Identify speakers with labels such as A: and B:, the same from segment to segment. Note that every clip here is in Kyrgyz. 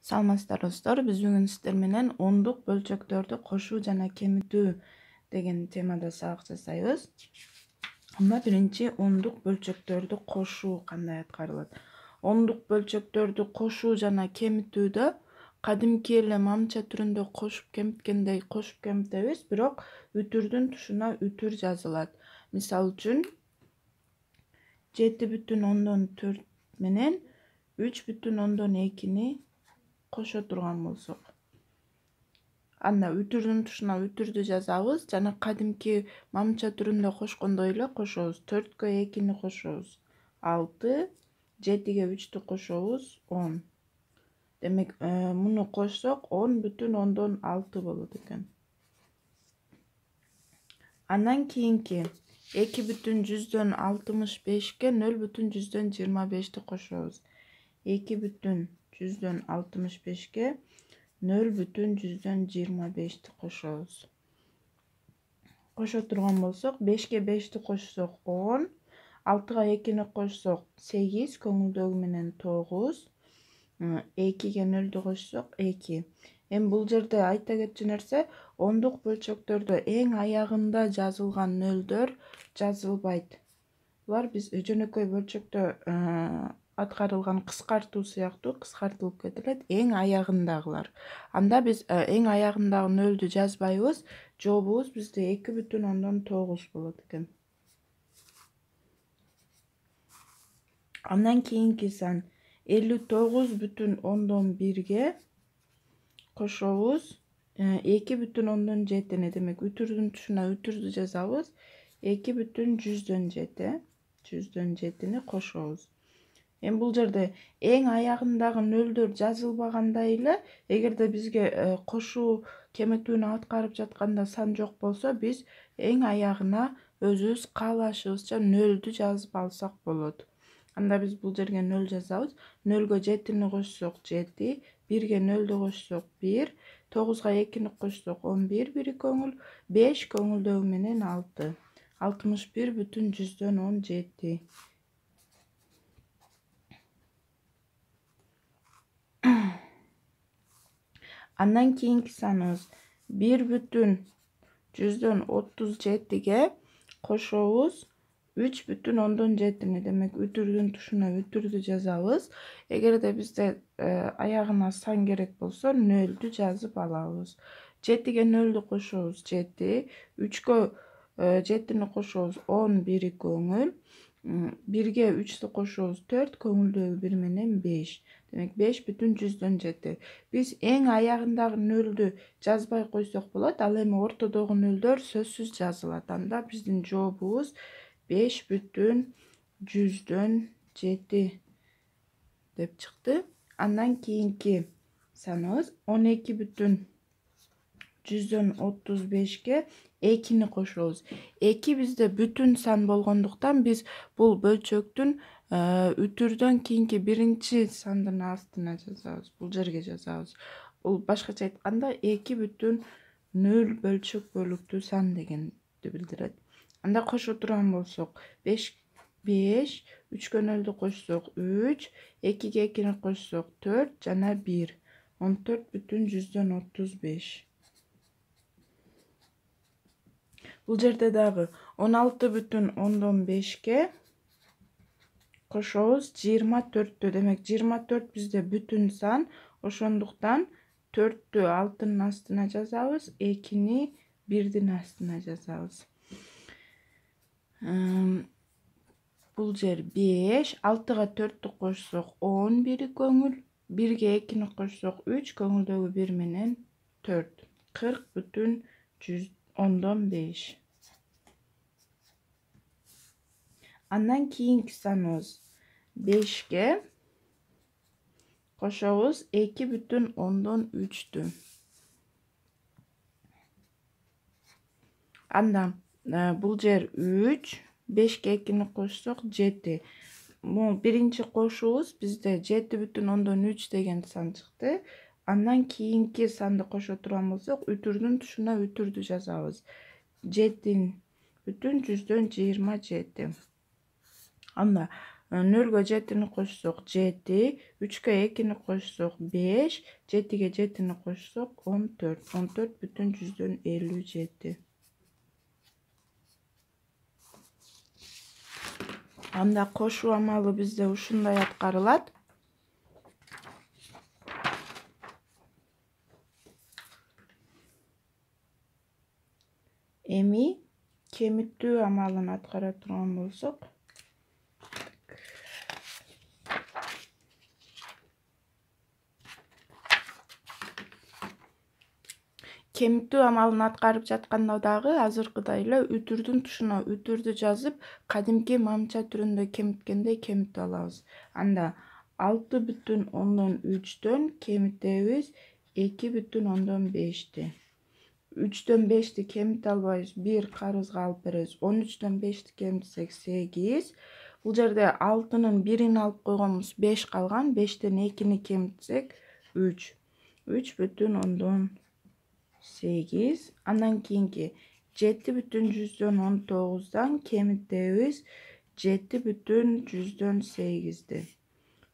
A: Саламатсыздар достор, биз бүгүн сиздер менен ондук бөлчөктөрдү кошуу жана кемитүү деген темада сабак жасайбыз. Анда биринчи ондук бөлчөктөрдү кошуу кандай аткарылат? Ондук бөлчөктөрдү кошуу жана кемитүүдө кадимки эле мамча түрүндө кошуп кемиткендей кошуп кемитебиз, бирок үтүрдүн тушуна үтүр жазылат. Мисалы үчүн 7,4 менен 3,2 кошо турган болсок, анда үтүрдүн тушуна үтүрдү жазабыз жана кадимки мамча түрүндө кошкондой эле кошобуз. 4кө 2 кошобуз 6, 7ге 3 кошобуз 10. Демек, муну кошсок 10,6 болот экен. Андан кийинки 2,65ке 0,25 кошобуз. 2,65ке 0,25 кошобуз. Кошо турган болсок, 5ке 5 кошсок 10, 6га 2 кошсок 8, көңүлдөгү менен 9, 2ге 0 кошсок 2. Эми бул жерде айта кетчү нерсе, ондук бөлчөктөрдө эң аягында жазылган нөлдөр жазылбайт. Булар биз жөнөкөй бөлчөктө аткарылган кыскартуу сыяктуу кыскартылып кетилет, эң аягындагылар. Анда биз эң аягындагы нөлдү жазбайбыз, жообубуз бизде 2,9 болот экен. Андан кийинки сан 59,1ге кошобуз 2,7. Демек, үтүрдүн тушуна үтүрдү жазабыз. 2,7 кошобуз. Эми бул жерде эң аягындагы нөлдөр жазылбагандай эле, эгерде бизге кошуу кемитүүнү аткарып жатканда сан жок болсо, биз эң аягына өзүбүз каалашыбызча нөлдү жазып алсак болот. Анда биз бул жерге 0 жазабыз. 0га 7 кошсок 7, 1ге 0 кошсок 1, 9га 2 кошсок 11, бири көңүл, 5 көңүлдөгү менен 6. 61,17. Андан кийинки саныбыз 1,37ге кошобуз 3,7. Демек, үтүрдүн тушуна үтүрдү жазабыз. Эгерде бизде аягына сан керек болсо, 0 жазып алабыз. 7ге 0 кошобуз 7, 3кө 7 кошобуз 10, бири көңүл, 1ге 3 кошобуз 4, көңүлдөгү 1 менен 5. Демек, 5,7. Биз эң аягындагы нөлдү жазбай койсок болот, ал эми ортодогу нөлдөр сөзсүз жазылат. Анда биздин жообубуз 5,7 деп чыкты. Андан кийинки саныбыз 12,35ке 2 кошобуз. 2 бизде бүтүн сан болгондуктан биз бул бөлчөктүн үтүрдөн кийинки биринчи сандын астына жазабыз. Бул жерге жазабыз. Бул башкача айтканда 2,0 бөлчөк бөлүктүү сан дегенди билдирет. Анда кошо турган болсок, 5, 3кө 0 кошсок 3, 2ге 2 кошсок 4 жана 1. 14,35. Бул жерде дагы 16,5ке кошобуз 24. Демек, 24 бизде бүтүн сан, ошондуктан 4тү 6-нын астына жазабыз, 2-ни 1-дин астына жазабыз. Бул жер 5, 6га 4 кошсок 10, бири көңүл, 1ге 2 кошсок 3, көңүлдөгү 1 менен 4. 40,15. Андан кийинки саныбыз 5ке кошобуз 2,3. Анда бул жер 3, 5ке 2 кошсок 7. Бул биринчи кошуубуз бизде 7,3 деген сан чыкты. Андан кийинки санды кошо турган болсок, үтүрдүн тушуна үтүрдү жазабыз. 7,27. Анда 0'ga 7'ni qo'shsak 7, 3'ga 2'ni qo'shsak 5, 7'ga 7'ni qo'shsak 14. 14,57. Анда qo'shuv amali bizda shunday atqariladi. Эми кемитүү амалын аткара турган болсок, кемитүү амалын аткарып жатканда дагы азыркыдай эле үтүрдүн тушуна үтүрдү жазып, кадимки мамча түрүндө кемиткендей кемитип алабыз. Анда 6,3дөн кемитебиз 2,5ти. 3дөн 5ти кемите албайбыз, 1 карызга алып беребиз. 13дөн 5ти кемитсек 8. Бул жерде 6-нын 1-ин алып койгонбуз, 5 калган. 5тен 2-ни кемитсек 3. 3,8. Андан кийинки 7,19дан кемитебиз 7,8ти.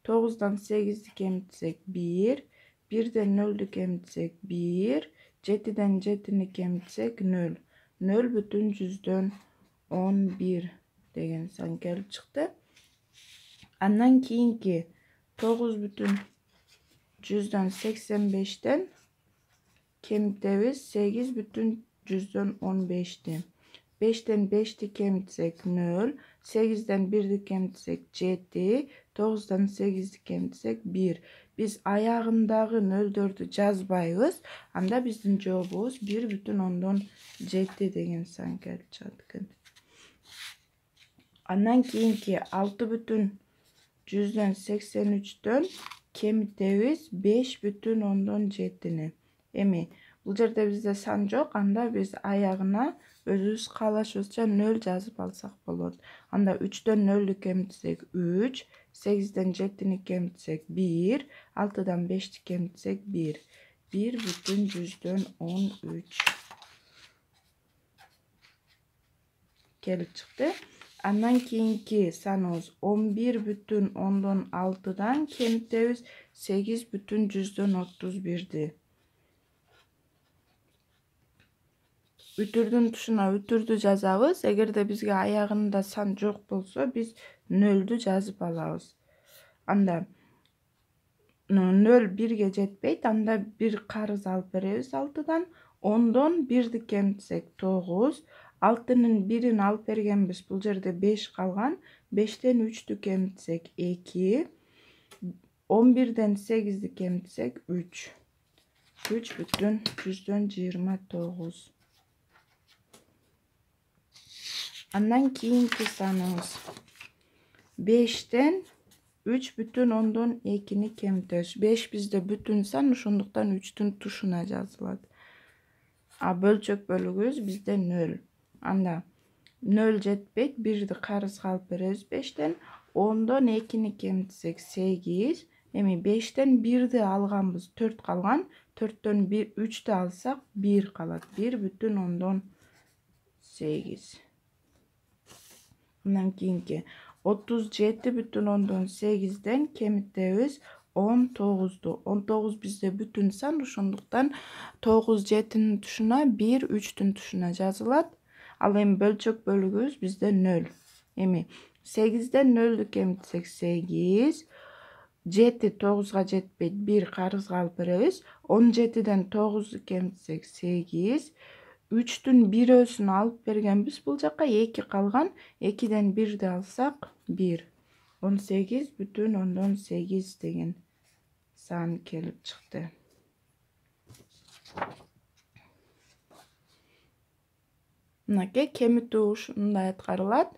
A: 9дан 8ди кемитсек 1. 1ден 0ду кемитсек 1. 7'den 7'ni kemitsek 0. 0,11 деген сан келип чыкты. Андан кийинки 9,85'ten kemитебиz 8,15'ti. 5'ten 5'ti kemitsek 0. 8'den 1'di kemitsek 7. 9'dan 8'di kemitsek 1. Biz ayağındagы нөлдөрдү жазбайбыз. Анда биздин жообубуз 1,7 деген сан келип чыгат экен. Андан кийинки 6,83дөн кемитебиз 5,7. Эми бул жерде бизде сан жок, анда биз аягына өзүбүз каалашыбызча 0 жазып алсак болот. Анда 3дөн 0'ду кемитсек 3, 8'den 7'ni kemitsek 1, 6'dan 5'ti kemitsek 1. 1,13 kelip çıktı. Andan keyinki sanımız 11,6'dan kemitebiz 8,31'di. Ütürdün tuşuna ütürdü жазабыз. Эгерде бизге аягында сан жок болсо, биз 0'дү жазып алабыз. Анда 0 1'ge жетпейт. Анда 1 карыз алып беребиз 6'dan. 10'дон 1'di кемитсек 9. 6'нын 1'ин алып бергенбиз. Бул жерде 5 калган. 5'тен 3'tү кемитсек 2. 11'den 8'di kemitsek 3. 3,29. Andan keyinki sanımız 5'ten 3,2'ni kemitebиз. 5 bizde бүтүн сан, ошондуктан 3'tүн тушуна жазылат. А бөлчөк бөлүгүбүз bizde 0. Анда 0 жетпейт, 1'di карызга алып беребиз 5'ten. 10'дон 2'ni kemitсek 8. Эми 5'ten 1'di алганбыз, 4 калган. 4'төн 3'tү алсак 1 калат. 1,8. Андан кийинки 37,8'den kemitebиz 19'du. 19 bizde бүтүн сан, ошондуктан 9 7'nin тушуна 1 3'tүн тушуна жазылат. Ал эми бөлчөк бөлүгүбүз bizde 0. Эми 8'den 0'du kemitсек 8. 7 9'ga жетпейт, 1 карызга алып беребиз. 17'den 9'du kemitсek 8. 3'tүн 1-өсүн алып бергенбиz. Бул жакка 2 калган. 2'den 1'di алсак 1. 18,8 деген сан келип чыкты. Мынакей кемитүү ушундай аткарылат.